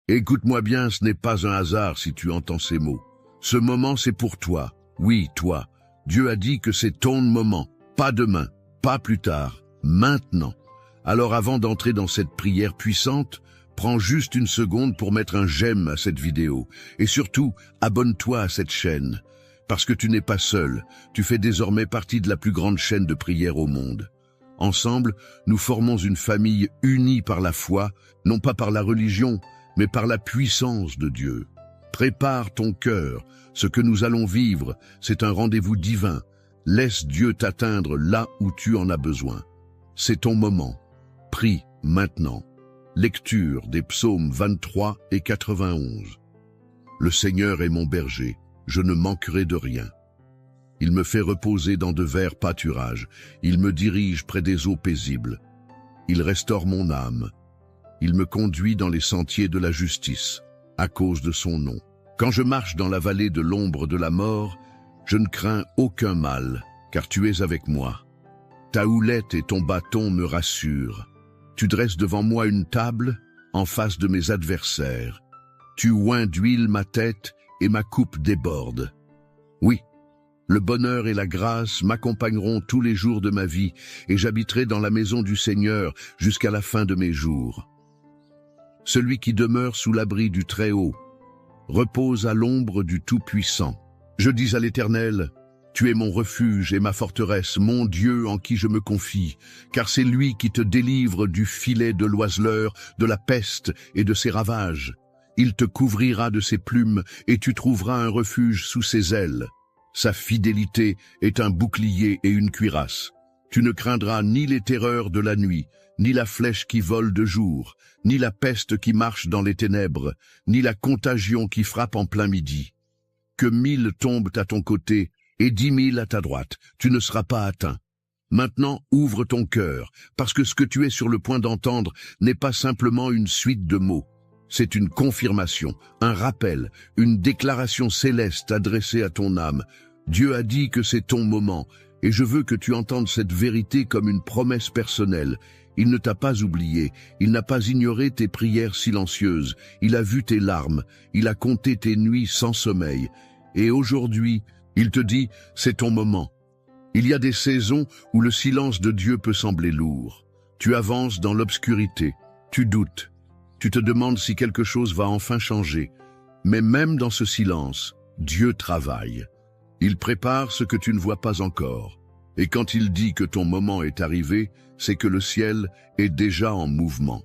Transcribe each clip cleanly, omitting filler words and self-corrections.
Écoute-moi bien, ce n'est pas un hasard si tu entends ces mots. Ce moment, c'est pour toi. Oui, toi. Dieu a dit que c'est ton moment. Pas demain, pas plus tard, maintenant. Alors avant d'entrer dans cette prière puissante, prends juste une seconde pour mettre un j'aime à cette vidéo. Et surtout, abonne-toi à cette chaîne. Parce que tu n'es pas seul, tu fais désormais partie de la plus grande chaîne de prière au monde. Ensemble, nous formons une famille unie par la foi, non pas par la religion, mais par la puissance de Dieu. Prépare ton cœur, ce que nous allons vivre, c'est un rendez-vous divin. Laisse Dieu t'atteindre là où tu en as besoin. C'est ton moment. Prie maintenant. Lecture des psaumes 23 et 91. Le Seigneur est mon berger, je ne manquerai de rien. Il me fait reposer dans de verts pâturages, il me dirige près des eaux paisibles. Il restaure mon âme. Il me conduit dans les sentiers de la justice, à cause de son nom. Quand je marche dans la vallée de l'ombre de la mort, je ne crains aucun mal, car tu es avec moi. Ta houlette et ton bâton me rassurent. Tu dresses devant moi une table, en face de mes adversaires. Tu oins d'huile ma tête et ma coupe déborde. Oui, le bonheur et la grâce m'accompagneront tous les jours de ma vie, et j'habiterai dans la maison du Seigneur jusqu'à la fin de mes jours. Celui qui demeure sous l'abri du Très-Haut repose à l'ombre du Tout-Puissant. Je dis à l'Éternel, tu es mon refuge et ma forteresse, mon Dieu en qui je me confie, car c'est lui qui te délivre du filet de l'oiseleur, de la peste et de ses ravages. Il te couvrira de ses plumes et tu trouveras un refuge sous ses ailes. Sa fidélité est un bouclier et une cuirasse. Tu ne craindras ni les terreurs de la nuit, ni la flèche qui vole de jour, ni la peste qui marche dans les ténèbres, ni la contagion qui frappe en plein midi. Que 1000 tombent à ton côté et 10 000 à ta droite, tu ne seras pas atteint. Maintenant, ouvre ton cœur, parce que ce que tu es sur le point d'entendre n'est pas simplement une suite de mots. C'est une confirmation, un rappel, une déclaration céleste adressée à ton âme. Dieu a dit que c'est ton moment, et je veux que tu entendes cette vérité comme une promesse personnelle. Il ne t'a pas oublié, il n'a pas ignoré tes prières silencieuses, il a vu tes larmes, il a compté tes nuits sans sommeil. Et aujourd'hui, il te dit, c'est ton moment. Il y a des saisons où le silence de Dieu peut sembler lourd. Tu avances dans l'obscurité, tu doutes. Tu te demandes si quelque chose va enfin changer. Mais même dans ce silence, Dieu travaille. Il prépare ce que tu ne vois pas encore. Et quand il dit que ton moment est arrivé, c'est que le ciel est déjà en mouvement.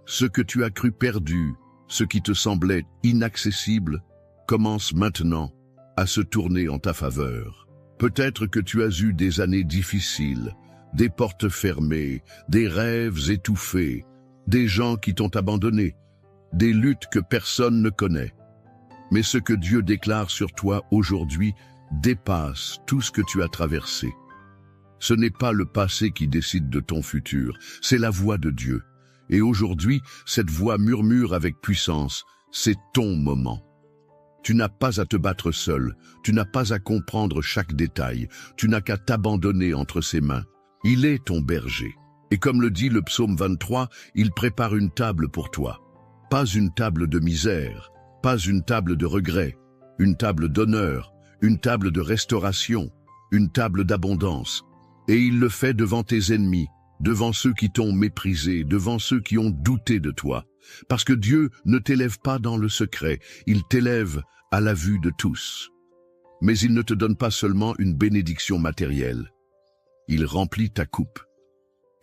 Ce que tu as cru perdu, ce qui te semblait inaccessible, commence maintenant à se tourner en ta faveur. Peut-être que tu as eu des années difficiles, des portes fermées, des rêves étouffés, des gens qui t'ont abandonné, des luttes que personne ne connaît. Mais ce que Dieu déclare sur toi aujourd'hui dépasse tout ce que tu as traversé. Ce n'est pas le passé qui décide de ton futur, c'est la voix de Dieu. Et aujourd'hui, cette voix murmure avec puissance, c'est ton moment. Tu n'as pas à te battre seul, tu n'as pas à comprendre chaque détail, tu n'as qu'à t'abandonner entre ses mains. Il est ton berger. Et comme le dit le psaume 23, il prépare une table pour toi. Pas une table de misère, pas une table de regret, une table d'honneur, une table de restauration, une table d'abondance. Et il le fait devant tes ennemis, devant ceux qui t'ont méprisé, devant ceux qui ont douté de toi. Parce que Dieu ne t'élève pas dans le secret, il t'élève à la vue de tous. Mais il ne te donne pas seulement une bénédiction matérielle. Il remplit ta coupe.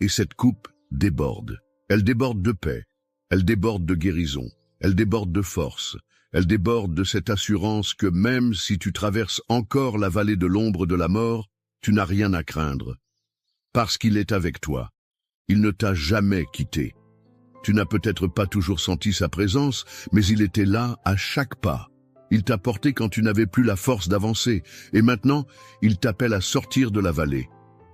Et cette coupe déborde. Elle déborde de paix, elle déborde de guérison, elle déborde de force, elle déborde de cette assurance que même si tu traverses encore la vallée de l'ombre de la mort, tu n'as rien à craindre. Parce qu'il est avec toi. Il ne t'a jamais quitté. Tu n'as peut-être pas toujours senti sa présence, mais il était là à chaque pas. Il t'a porté quand tu n'avais plus la force d'avancer, et maintenant, il t'appelle à sortir de la vallée.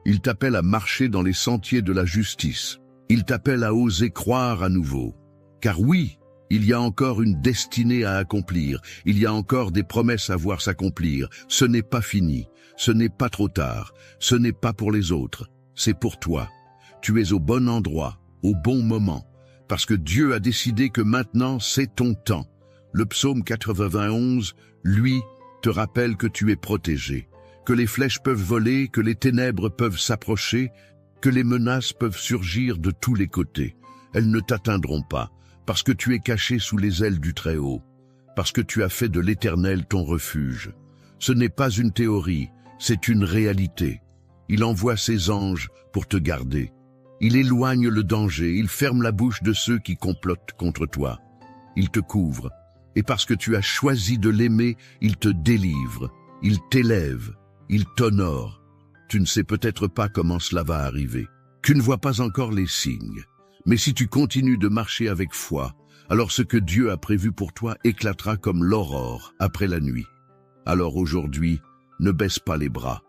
Il t'appelle à marcher dans les sentiers de la justice. Il t'appelle à oser croire à nouveau. Car oui, il y a encore une destinée à accomplir. Il y a encore des promesses à voir s'accomplir. Ce n'est pas fini. Ce n'est pas trop tard. Ce n'est pas pour les autres. C'est pour toi. Tu es au bon endroit, au bon moment. parce que Dieu a décidé que maintenant c'est ton temps. Le psaume 91, lui, te rappelle que tu es protégé, que les flèches peuvent voler, que les ténèbres peuvent s'approcher, que les menaces peuvent surgir de tous les côtés. Elles ne t'atteindront pas, parce que tu es caché sous les ailes du Très-Haut, parce que tu as fait de l'Éternel ton refuge. Ce n'est pas une théorie, c'est une réalité. Il envoie ses anges pour te garder. Il éloigne le danger, il ferme la bouche de ceux qui complotent contre toi. Il te couvre, et parce que tu as choisi de l'aimer, il te délivre, il t'élève, il t'honore. Tu ne sais peut-être pas comment cela va arriver. Tu ne vois pas encore les signes. Mais si tu continues de marcher avec foi, alors ce que Dieu a prévu pour toi éclatera comme l'aurore après la nuit. Alors aujourd'hui, ne baisse pas les bras.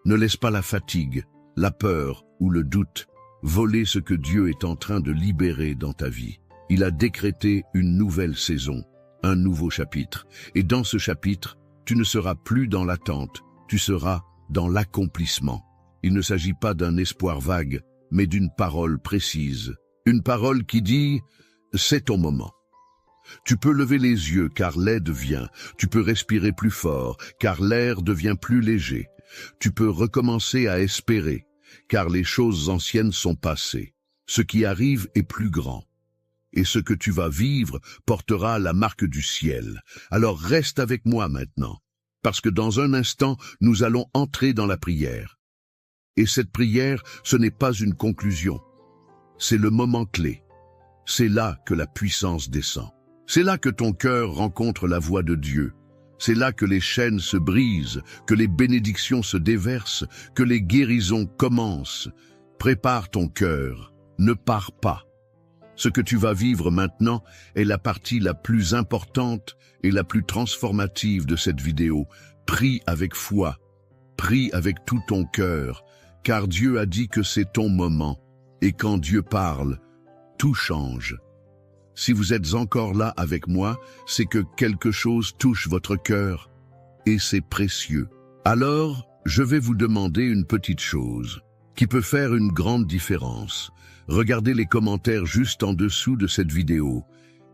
Ne laisse pas la fatigue, la peur ou le doute voler ce que Dieu est en train de libérer dans ta vie. Il a décrété une nouvelle saison, un nouveau chapitre. Et dans ce chapitre, tu ne seras plus dans l'attente, tu seras dans l'accomplissement. Il ne s'agit pas d'un espoir vague, mais d'une parole précise. Une parole qui dit « c'est ton moment ». Tu peux lever les yeux car l'aide vient. Tu peux respirer plus fort car l'air devient plus léger. Tu peux recommencer à espérer car les choses anciennes sont passées. Ce qui arrive est plus grand. Et ce que tu vas vivre portera la marque du ciel. Alors reste avec moi maintenant, parce que dans un instant, nous allons entrer dans la prière. Et cette prière, ce n'est pas une conclusion. C'est le moment clé. C'est là que la puissance descend. C'est là que ton cœur rencontre la voix de Dieu. C'est là que les chaînes se brisent, que les bénédictions se déversent, que les guérisons commencent. Prépare ton cœur, ne pars pas. Ce que tu vas vivre maintenant est la partie la plus importante et la plus transformative de cette vidéo. Prie avec foi, prie avec tout ton cœur, car Dieu a dit que c'est ton moment. Et quand Dieu parle, tout change. Si vous êtes encore là avec moi, c'est que quelque chose touche votre cœur, et c'est précieux. Alors, je vais vous demander une petite chose, qui peut faire une grande différence. Regardez les commentaires juste en dessous de cette vidéo.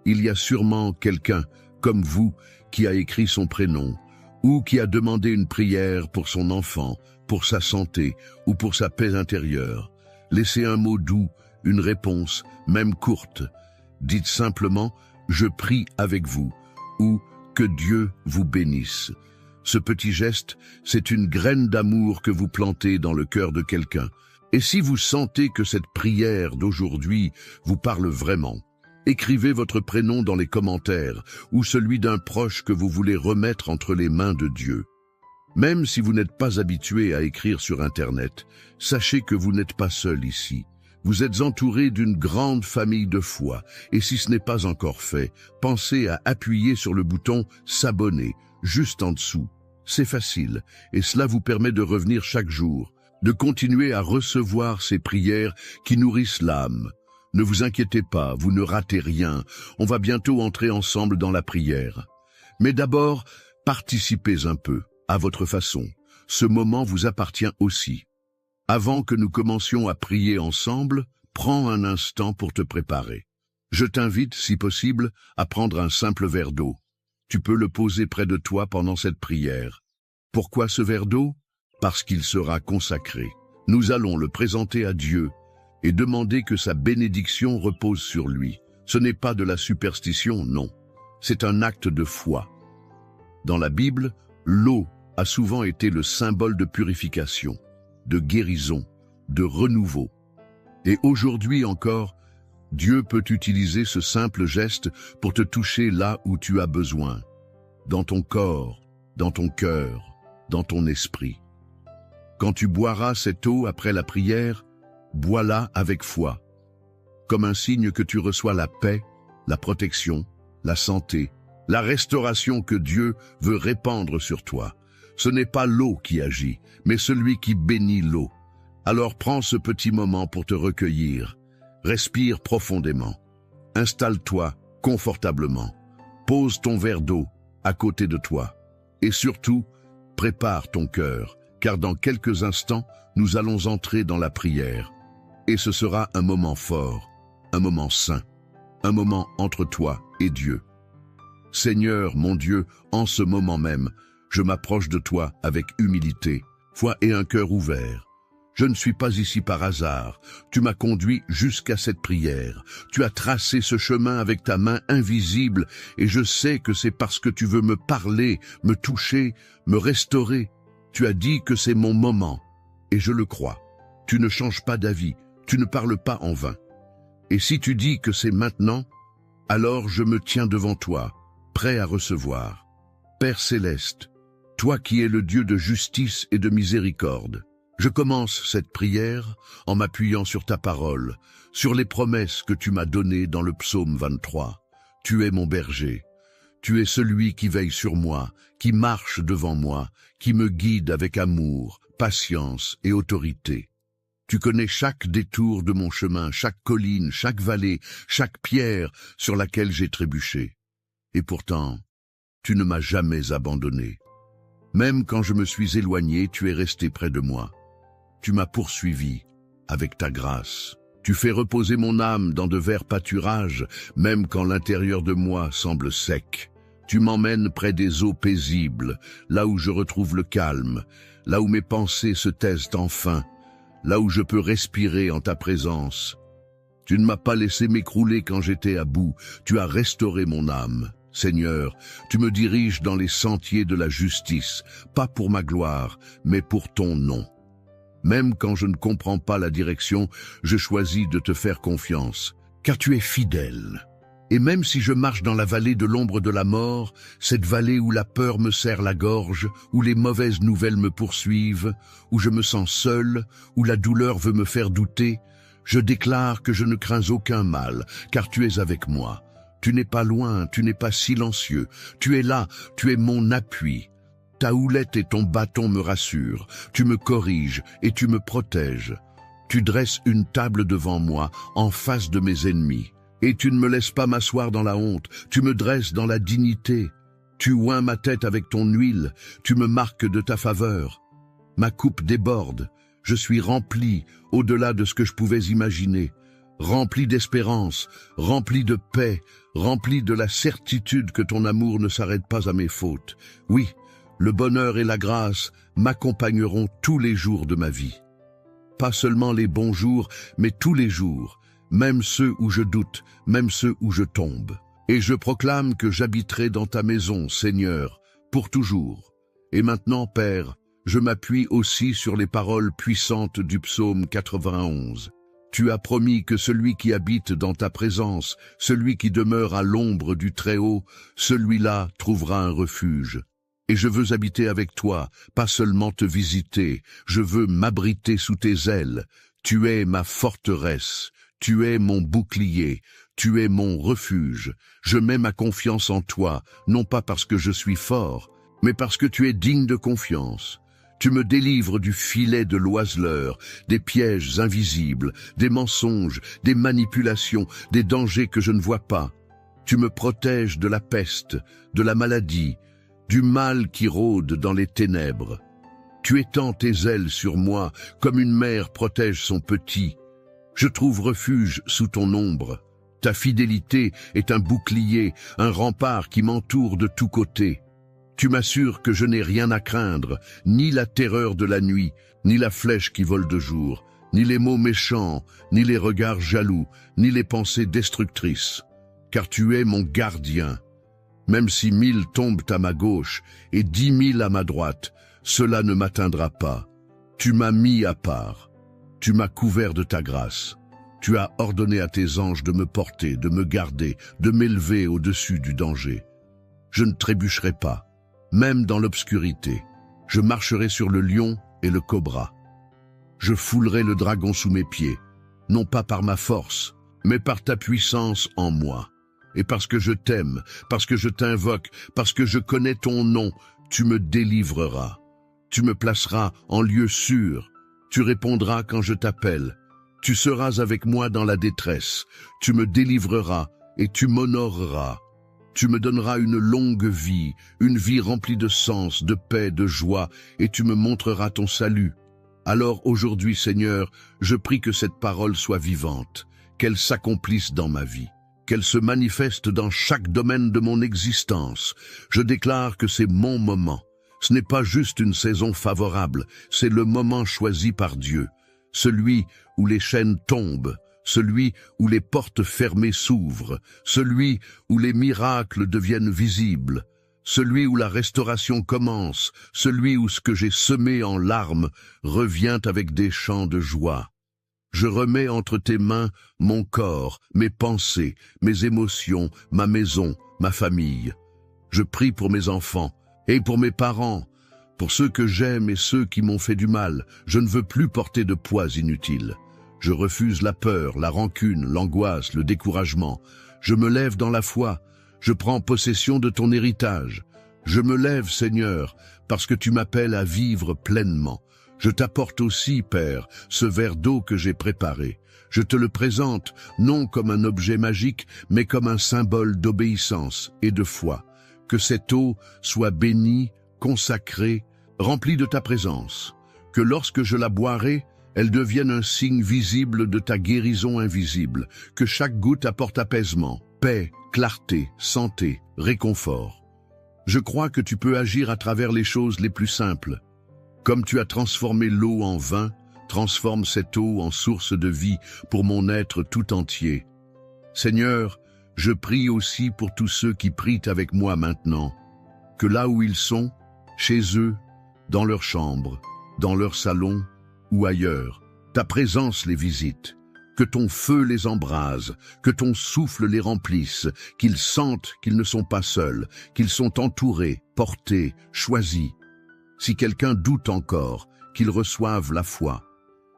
Il y a sûrement quelqu'un, comme vous, qui a écrit son prénom, ou qui a demandé une prière pour son enfant, pour sa santé, ou pour sa paix intérieure. Laissez un mot doux, une réponse, même courte. Dites simplement « Je prie avec vous » ou « Que Dieu vous bénisse ». Ce petit geste, c'est une graine d'amour que vous plantez dans le cœur de quelqu'un. Et si vous sentez que cette prière d'aujourd'hui vous parle vraiment, écrivez votre prénom dans les commentaires ou celui d'un proche que vous voulez remettre entre les mains de Dieu. Même si vous n'êtes pas habitué à écrire sur Internet, sachez que vous n'êtes pas seul ici. Vous êtes entouré d'une grande famille de foi, et si ce n'est pas encore fait, pensez à appuyer sur le bouton « S'abonner » juste en dessous. C'est facile, et cela vous permet de revenir chaque jour, de continuer à recevoir ces prières qui nourrissent l'âme. Ne vous inquiétez pas, vous ne ratez rien, on va bientôt entrer ensemble dans la prière. Mais d'abord, participez un peu, à votre façon. Ce moment vous appartient aussi. Avant que nous commencions à prier ensemble, prends un instant pour te préparer. Je t'invite, si possible, à prendre un simple verre d'eau. Tu peux le poser près de toi pendant cette prière. Pourquoi ce verre d'eau? Parce qu'il sera consacré. Nous allons le présenter à Dieu et demander que sa bénédiction repose sur lui. Ce n'est pas de la superstition, non. C'est un acte de foi. Dans la Bible, l'eau a souvent été le symbole de purification, de guérison, de renouveau. Et aujourd'hui encore, Dieu peut utiliser ce simple geste pour te toucher là où tu as besoin, dans ton corps, dans ton cœur, dans ton esprit. Quand tu boiras cette eau après la prière, bois-la avec foi, comme un signe que tu reçois la paix, la protection, la santé, la restauration que Dieu veut répandre sur toi. Ce n'est pas l'eau qui agit, mais celui qui bénit l'eau. Alors prends ce petit moment pour te recueillir. Respire profondément. Installe-toi confortablement. Pose ton verre d'eau à côté de toi. Et surtout, prépare ton cœur, car dans quelques instants, nous allons entrer dans la prière. Et ce sera un moment fort, un moment saint. un moment entre toi et Dieu. Seigneur, mon Dieu, en ce moment même, je m'approche de toi avec humilité, foi et un cœur ouvert. Je ne suis pas ici par hasard. Tu m'as conduit jusqu'à cette prière. Tu as tracé ce chemin avec ta main invisible et je sais que c'est parce que tu veux me parler, me toucher, me restaurer. Tu as dit que c'est mon moment et je le crois. Tu ne changes pas d'avis, tu ne parles pas en vain. Et si tu dis que c'est maintenant, alors je me tiens devant toi, prêt à recevoir. Père céleste, toi qui es le Dieu de justice et de miséricorde, je commence cette prière en m'appuyant sur ta parole, sur les promesses que tu m'as données dans le psaume 23. Tu es mon berger, tu es celui qui veille sur moi, qui marche devant moi, qui me guide avec amour, patience et autorité. Tu connais chaque détour de mon chemin, chaque colline, chaque vallée, chaque pierre sur laquelle j'ai trébuché. Et pourtant, tu ne m'as jamais abandonné. Même quand je me suis éloigné, tu es resté près de moi. Tu m'as poursuivi avec ta grâce. Tu fais reposer mon âme dans de verts pâturages, même quand l'intérieur de moi semble sec. Tu m'emmènes près des eaux paisibles, là où je retrouve le calme, là où mes pensées se taisent enfin, là où je peux respirer en ta présence. Tu ne m'as pas laissé m'écrouler quand j'étais à bout, tu as restauré mon âme. Seigneur, tu me diriges dans les sentiers de la justice, pas pour ma gloire, mais pour ton nom. Même quand je ne comprends pas la direction, je choisis de te faire confiance, car tu es fidèle. Et même si je marche dans la vallée de l'ombre de la mort, cette vallée où la peur me serre la gorge, où les mauvaises nouvelles me poursuivent, où je me sens seul, où la douleur veut me faire douter, je déclare que je ne crains aucun mal, car tu es avec moi. Tu n'es pas loin, tu n'es pas silencieux, tu es là, tu es mon appui. Ta houlette et ton bâton me rassurent, tu me corriges et tu me protèges. Tu dresses une table devant moi, en face de mes ennemis. Et tu ne me laisses pas m'asseoir dans la honte, tu me dresses dans la dignité. Tu oins ma tête avec ton huile, tu me marques de ta faveur. Ma coupe déborde, je suis rempli au-delà de ce que je pouvais imaginer. Rempli d'espérance, rempli de paix, rempli de la certitude que ton amour ne s'arrête pas à mes fautes. Oui, le bonheur et la grâce m'accompagneront tous les jours de ma vie. Pas seulement les bons jours, mais tous les jours, même ceux où je doute, même ceux où je tombe. Et je proclame que j'habiterai dans ta maison, Seigneur, pour toujours. Et maintenant, Père, je m'appuie aussi sur les paroles puissantes du psaume 91. Tu as promis que celui qui habite dans ta présence, celui qui demeure à l'ombre du Très-Haut, celui-là trouvera un refuge. Et je veux habiter avec toi, pas seulement te visiter, je veux m'abriter sous tes ailes. Tu es ma forteresse, tu es mon bouclier, tu es mon refuge. Je mets ma confiance en toi, non pas parce que je suis fort, mais parce que tu es digne de confiance. Tu me délivres du filet de l'oiseleur, des pièges invisibles, des mensonges, des manipulations, des dangers que je ne vois pas. Tu me protèges de la peste, de la maladie, du mal qui rôde dans les ténèbres. Tu étends tes ailes sur moi comme une mère protège son petit. Je trouve refuge sous ton ombre. Ta fidélité est un bouclier, un rempart qui m'entoure de tous côtés. Tu m'assures que je n'ai rien à craindre, ni la terreur de la nuit, ni la flèche qui vole de jour, ni les mots méchants, ni les regards jaloux, ni les pensées destructrices. Car tu es mon gardien. Même si 1000 tombent à ma gauche et 10 000 à ma droite, cela ne m'atteindra pas. Tu m'as mis à part. Tu m'as couvert de ta grâce. Tu as ordonné à tes anges de me porter, de me garder, de m'élever au-dessus du danger. Je ne trébucherai pas, même dans l'obscurité. Je marcherai sur le lion et le cobra. Je foulerai le dragon sous mes pieds, non pas par ma force, mais par ta puissance en moi. Et parce que je t'aime, parce que je t'invoque, parce que je connais ton nom, tu me délivreras. Tu me placeras en lieu sûr. Tu répondras quand je t'appelle. Tu seras avec moi dans la détresse. Tu me délivreras et tu m'honoreras. Tu me donneras une longue vie, une vie remplie de sens, de paix, de joie, et tu me montreras ton salut. Alors aujourd'hui, Seigneur, je prie que cette parole soit vivante, qu'elle s'accomplisse dans ma vie. qu'elle se manifeste dans chaque domaine de mon existence. Je déclare que c'est mon moment. Ce n'est pas juste une saison favorable, c'est le moment choisi par Dieu. Celui où les chaînes tombent, celui où les portes fermées s'ouvrent, celui où les miracles deviennent visibles, celui où la restauration commence, celui où ce que j'ai semé en larmes revient avec des chants de joie. Je remets entre tes mains mon corps, mes pensées, mes émotions, ma maison, ma famille. Je prie pour mes enfants et pour mes parents, pour ceux que j'aime et ceux qui m'ont fait du mal. Je ne veux plus porter de poids inutiles. Je refuse la peur, la rancune, l'angoisse, le découragement. Je me lève dans la foi. Je prends possession de ton héritage. Je me lève, Seigneur, parce que tu m'appelles à vivre pleinement. Je t'apporte aussi, Père, ce verre d'eau que j'ai préparé. Je te le présente, non comme un objet magique, mais comme un symbole d'obéissance et de foi. Que cette eau soit bénie, consacrée, remplie de ta présence. Que lorsque je la boirai, elle devienne un signe visible de ta guérison invisible. Que chaque goutte apporte apaisement, paix, clarté, santé, réconfort. Je crois que tu peux agir à travers les choses les plus simples. Comme tu as transformé l'eau en vin, transforme cette eau en source de vie pour mon être tout entier. Seigneur, je prie aussi pour tous ceux qui prient avec moi maintenant, que là où ils sont, chez eux, dans leur chambre, dans leur salon ou ailleurs, ta présence les visite, que ton feu les embrase, que ton souffle les remplisse, qu'ils sentent qu'ils ne sont pas seuls, qu'ils sont entourés, portés, choisis. Si quelqu'un doute encore, qu'il reçoive la foi.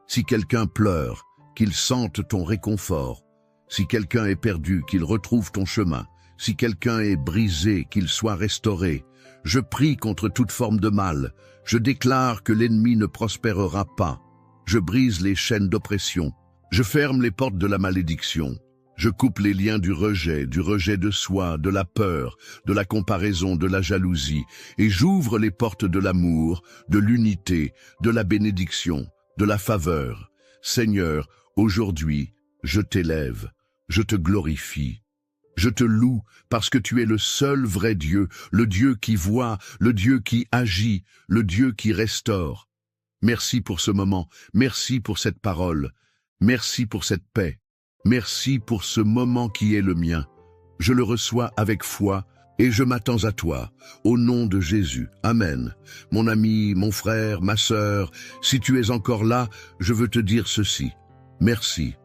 Si quelqu'un pleure, qu'il sente ton réconfort. Si quelqu'un est perdu, qu'il retrouve ton chemin. Si quelqu'un est brisé, qu'il soit restauré. Je prie contre toute forme de mal. Je déclare que l'ennemi ne prospérera pas. Je brise les chaînes d'oppression. Je ferme les portes de la malédiction. Je coupe les liens du rejet de soi, de la peur, de la comparaison, de la jalousie, et j'ouvre les portes de l'amour, de l'unité, de la bénédiction, de la faveur. Seigneur, aujourd'hui, je t'élève, je te glorifie. Je te loue parce que tu es le seul vrai Dieu, le Dieu qui voit, le Dieu qui agit, le Dieu qui restaure. Merci pour ce moment, merci pour cette parole, merci pour cette paix. Merci pour ce moment qui est le mien. Je le reçois avec foi et je m'attends à toi. Au nom de Jésus. Amen. Mon ami, mon frère, ma sœur, si tu es encore là, je veux te dire ceci. Merci.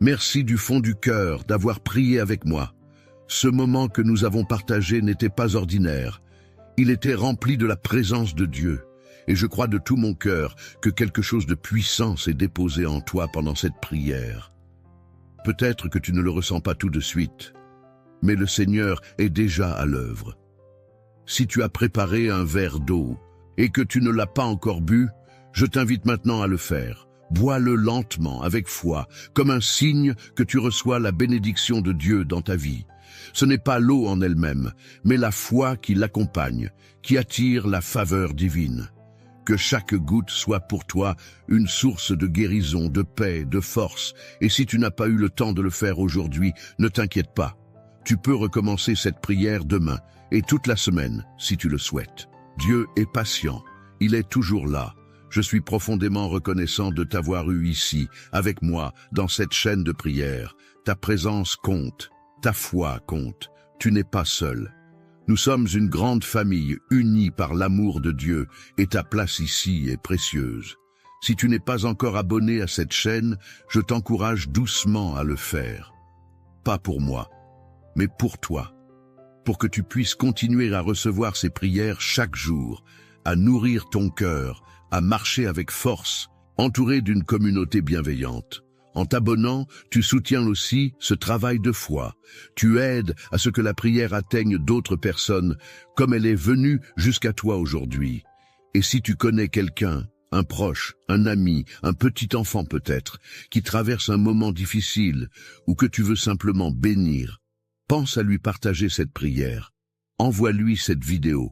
Merci du fond du cœur d'avoir prié avec moi. Ce moment que nous avons partagé n'était pas ordinaire. Il était rempli de la présence de Dieu. Et je crois de tout mon cœur que quelque chose de puissant s'est déposé en toi pendant cette prière. Peut-être que tu ne le ressens pas tout de suite, mais le Seigneur est déjà à l'œuvre. Si tu as préparé un verre d'eau et que tu ne l'as pas encore bu, je t'invite maintenant à le faire. Bois-le lentement, avec foi, comme un signe que tu reçois la bénédiction de Dieu dans ta vie. Ce n'est pas l'eau en elle-même, mais la foi qui l'accompagne, qui attire la faveur divine. Que chaque goutte soit pour toi une source de guérison, de paix, de force. Et si tu n'as pas eu le temps de le faire aujourd'hui, ne t'inquiète pas. Tu peux recommencer cette prière demain et toute la semaine, si tu le souhaites. Dieu est patient. Il est toujours là. Je suis profondément reconnaissant de t'avoir eu ici, avec moi, dans cette chaîne de prière. Ta présence compte. Ta foi compte. Tu n'es pas seul. Nous sommes une grande famille, unie par l'amour de Dieu, et ta place ici est précieuse. Si tu n'es pas encore abonné à cette chaîne, je t'encourage doucement à le faire. Pas pour moi, mais pour toi, pour que tu puisses continuer à recevoir ces prières chaque jour, à nourrir ton cœur, à marcher avec force, entouré d'une communauté bienveillante. En t'abonnant, tu soutiens aussi ce travail de foi. Tu aides à ce que la prière atteigne d'autres personnes, comme elle est venue jusqu'à toi aujourd'hui. Et si tu connais quelqu'un, un proche, un ami, un petit enfant peut-être, qui traverse un moment difficile, ou que tu veux simplement bénir, pense à lui partager cette prière. Envoie-lui cette vidéo.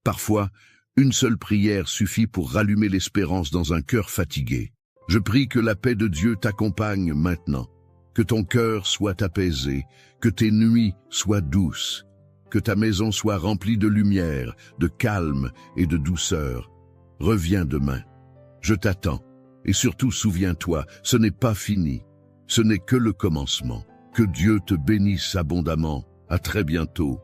Parfois, une seule prière suffit pour rallumer l'espérance dans un cœur fatigué. Je prie que la paix de Dieu t'accompagne maintenant. Que ton cœur soit apaisé, que tes nuits soient douces, que ta maison soit remplie de lumière, de calme et de douceur. Reviens demain. Je t'attends. Et surtout, souviens-toi, ce n'est pas fini. Ce n'est que le commencement. Que Dieu te bénisse abondamment. À très bientôt.